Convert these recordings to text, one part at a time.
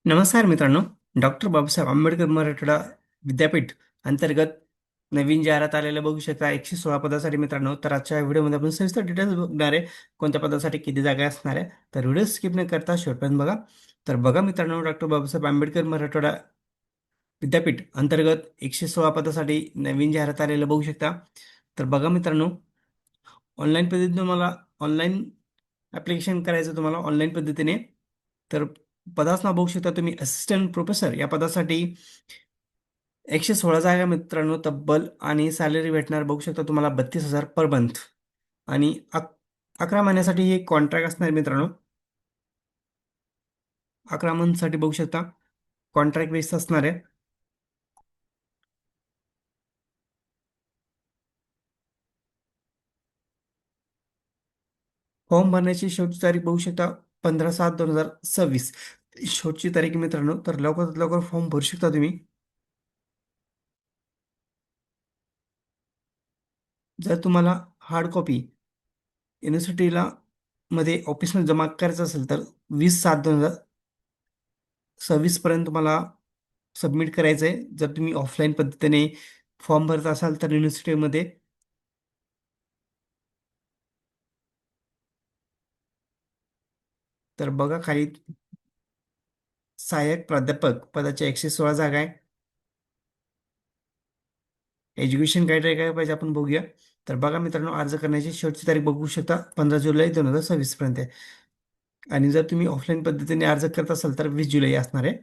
नमस्कार मित्रांनो. डॉक्टर बाबासाहेब आंबेडकर मराठवाडा विद्यापीठ अंतर्गत नवीन जाहिरात आलेल्या बघू शकता 116 पदासाठी मित्रांनो. तर आजच्या व्हिडिओमध्ये आपण सविस्तर डिटेल्स बघणार आहे. कोणत्या पदासाठी किती जागा असणार आहे. तर व्हिडिओ स्किप न करता शेवटपर्यंत बघा. तर बघा मित्रांनो, डॉक्टर बाबासाहेब आंबेडकर मराठवाडा विद्यापीठ अंतर्गत 116 पदासाठी नवीन जाहिरात आलेलं बघू शकता. तर बघा मित्रांनो, ऑनलाईन पद्धतीने तुम्हाला ऑनलाईन ॲप्लिकेशन करायचं तुम्हाला ऑनलाईन पद्धतीने. तर पदाचं नाव बघू शकता तुम्ही, असिस्टंट प्रोफेसर या पदासाठी 116 जागा मित्रांनो तब्बल. आणि सॅलरी भेटणार बघू शकता तुम्हाला 32,000 पर मंथ. आणि 11 महिन्यासाठी हे कॉन्ट्रॅक्ट असणार मित्रांनो. 11 मंथसाठी बघू शकता कॉन्ट्रॅक्ट बेस असणार आहे. फॉर्म भरण्याची शेवटची तारीख बघू शकता 15/7/2026 शेवटची तारीख आहे मित्रांनो. तर लवकरात लवकर फॉर्म भरू शकता तुम्ही. जर तुम्हाला हार्ड कॉपी युनिव्हर्सिटीला मध्ये ऑफिसमध्ये जमा करायचं असेल तर 20/7/2026 पर्यंत तुम्हाला सबमिट करायचं आहे. जर तुम्ही ऑफलाईन पद्धतीने फॉर्म भरत असाल तर युनिव्हर्सिटीमध्ये. तर बघा खाली सहाय्यक प्राध्यापक पदाच्या 116 जागा आहे. एज्युकेशन क्रायटेरिया काय पाहिजे आपण बघूया. तर बघा मित्रांनो, अर्ज करण्याची शेवटची तारीख बघू शकता 15 जुलै 2026 पर्यंत आहे. आणि जर तुम्ही ऑफलाईन पद्धतीने अर्ज करत असाल तर 20 जुलै असणार आहे.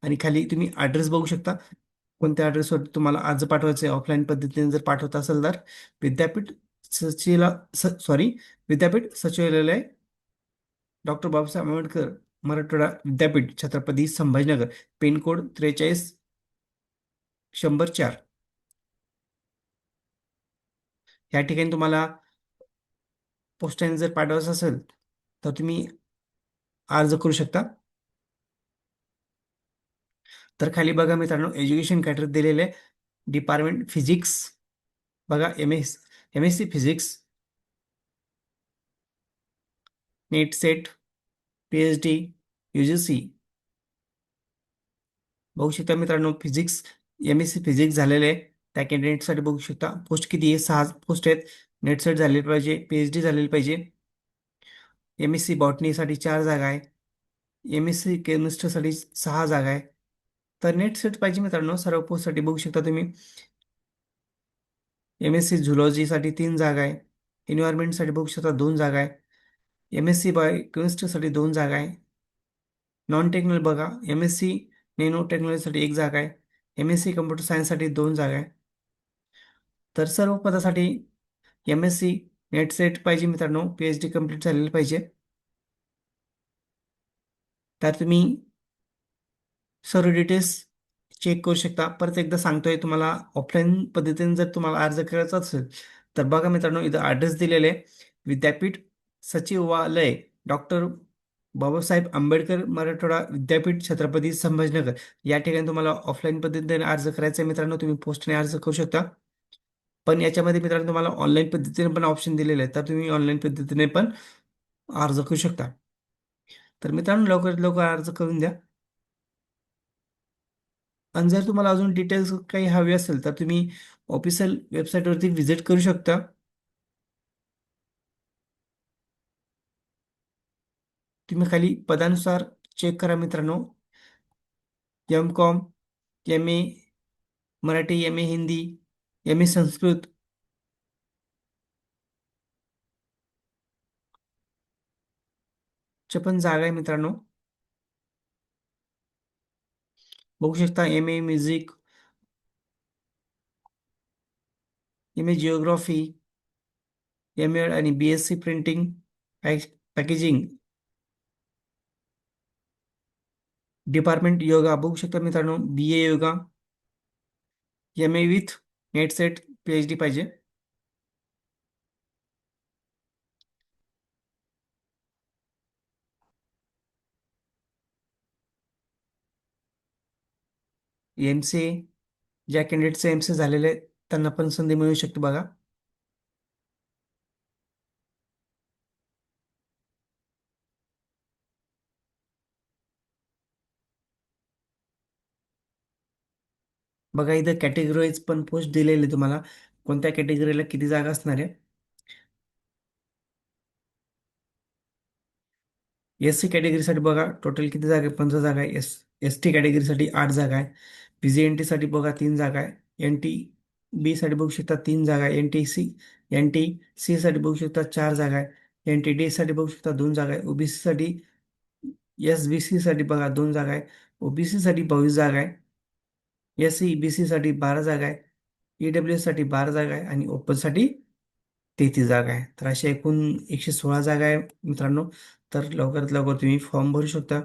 आणि खाली तुम्ही ॲड्रेस बघू शकता, कोणत्या ॲड्रेसवर तुम्हाला अर्ज पाठवायचा आहे. ऑफलाईन पद्धतीने जर पाठवत असेल तर विद्यापीठ सचिला सॉरी विद्यापीठ सचिवालय, डॉक्टर बाबासाहेब आंबेडकर मराठवाडा विद्यापीठ, छत्रपती संभाजीनगर, पिनकोड 43 100 4. या ठिकाणी तुम्हाला पोस्टाने जर पाठवायचं असेल तर तुम्ही अर्ज करू शकता. तर खाली बघा मित्रांनो, एज्युकेशन कॅटर दिलेले आहे. डिपार्टमेंट फिजिक्स बघा, M S C physics, NET SET, PhD, UGC बघू शकता मित्रांनो. MSc फिजिक्स झालेले आहे त्या कॅन्डिडेटसाठी बघू शकता. पोस्ट किती आहे? 6 पोस्ट आहेत. नेट सेट झालेली पाहिजे, PhD झालेली पाहिजे. MSc बॉटनीसाठी 4 जागा आहे. MSc केमिस्ट्रीसाठी 6 जागा आहे. तर नेट सेट पाहिजे मित्रांनो सर्व पोस्टसाठी बघू शकता तुम्ही. MSc झुलॉजीसाठी 3 जागा आहे. एन्व्हायरमेंटसाठी बघू शकता 2 जागा आहे. MSc बाय केमिस्ट्रीसाठी 2 जागा आहे. नॉन टेक्निकल बघा, MSc नॅनो टेक्नॉलॉजीसाठी 1 जागा आहे. MSc कम्प्युटर सायन्ससाठी 2 जागा आहे. तर सर्व पदासाठी MSc नेट सेट पाहिजे मित्रांनो, PhD कंप्लीट झालेलं पाहिजे. तर तुम्ही सर्व डिटेल्स चेक करू शकता. परत एकदा सांगतोय तुम्हाला, ऑफलाईन पद्धतीने जर तुम्हाला अर्ज करायचा असेल तर बघा मित्रांनो, इथं ॲड्रेस दिलेले आहे. विद्यापीठ सचिवालय, डॉक्टर बाबासाहेब आंबेडकर मराठवाडा विद्यापीठ, छत्रपती संभाजीनगर. या ठिकाणी तुम्हाला ऑफलाईन पद्धतीने अर्ज करायचा आहे मित्रांनो. तुम्ही पोस्टने अर्ज करू शकता. पण याच्यामध्ये मित्रांनो तुम्हाला ऑनलाईन पद्धतीने पण ऑप्शन दिलेले आहेत, तर तुम्ही ऑनलाईन पद्धतीने पण अर्ज करू शकता. तर मित्रांनो, लवकरात लवकर अर्ज करून द्या. आणि जर तुम्हाला अजून डिटेल्स काही हवे असेल तर तुम्ही ऑफिशियल वेबसाईटवरती व्हिजिट करू शकता. तुम्ही खाली पदानुसार चेक करा मित्रांनो. MCOM, MA Marathi, MA Hindi, MA Sanskrit, च्या पण जागा आहे मित्रांनो. बघू शकता MA music, MA geography, MA आणि BSc printing packaging, department yoga बघू शकता मित्रांनो. BA yoga, MA with net SET, PhD पाहिजे. MCA, ज्या कॅन्डिडेटचे MCA झालेले आहेत त्यांना पण संधी मिळू शकते बघा. बघा इथं कॅटेगरीज पण पोस्ट दिलेली आहे तुम्हाला, कोणत्या कॅटेगरीला किती जागा असणार आहे. एस सी कॅटेगरीसाठी बघा टोटल किती जागा आहे, 15 जागा आहे. एस टी कॅटेगरीसाठी 8 जागा आहे. पी जी एन टीसाठी बघा 3 जागा आहे. एन टी बी साठी बघू शकता 3 जागा आहे. एन टी सी साठी बघू शकता 4 जागा आहे. एन टी डी साठी बघू शकता 2 जागा आहे. ओबीसी साठी, एस बी सी साठी बघा 2 जागा आहे. ओबीसी साठी 22 जागा आहे. एस सी बी सी साठी 12 जागा आहे. ईडब्ल्यू एस साठी 12 जागा आहे आणि ओपन साठी 33 जागा आहे. तर अशा एकूण 116 जागा आहे मित्रांनो. तर लवकरात लवकर तुम्ही फॉर्म भरू शकता.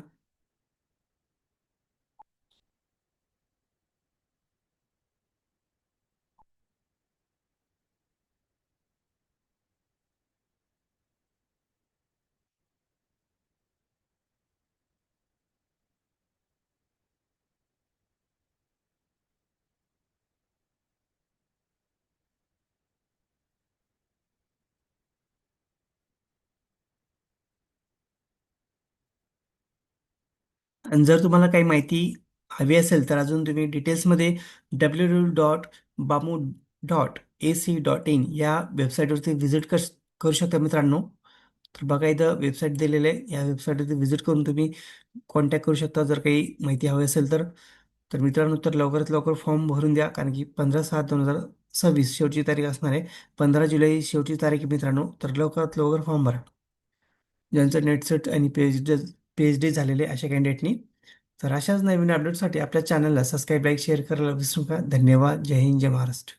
आणि जर तुम्हाला काही माहिती हवी असेल तर अजून तुम्ही डिटेल्समध्ये www.bamu.ac.in या वेबसाईटवरती व्हिजिट करू शकता मित्रांनो. तर बघा इथं वेबसाईट दिलेलं आहे, या वेबसाईटवरती व्हिजिट करून तुम्ही कॉन्टॅक्ट करू शकता जर काही माहिती हवी असेल तर. तर मित्रांनो, तर लवकरात लवकर फॉर्म भरून द्या, कारण की 15/7/2026 शेवटची तारीख असणार आहे. 15 जुलै शेवटची तारीख आहे मित्रांनो. तर लवकरात लवकर फॉर्म भरा, ज्यांचं नेट सेट आणि पी एच डी झालेले अशा कॅन्डिडेटनी. तर अशाच नवीन अपडेटसाठी आपल्या चॅनलला सबस्क्राईब, लाईक, शेअर करायला विसरू नका. धन्यवाद. जय हिंद, जय महाराष्ट्र.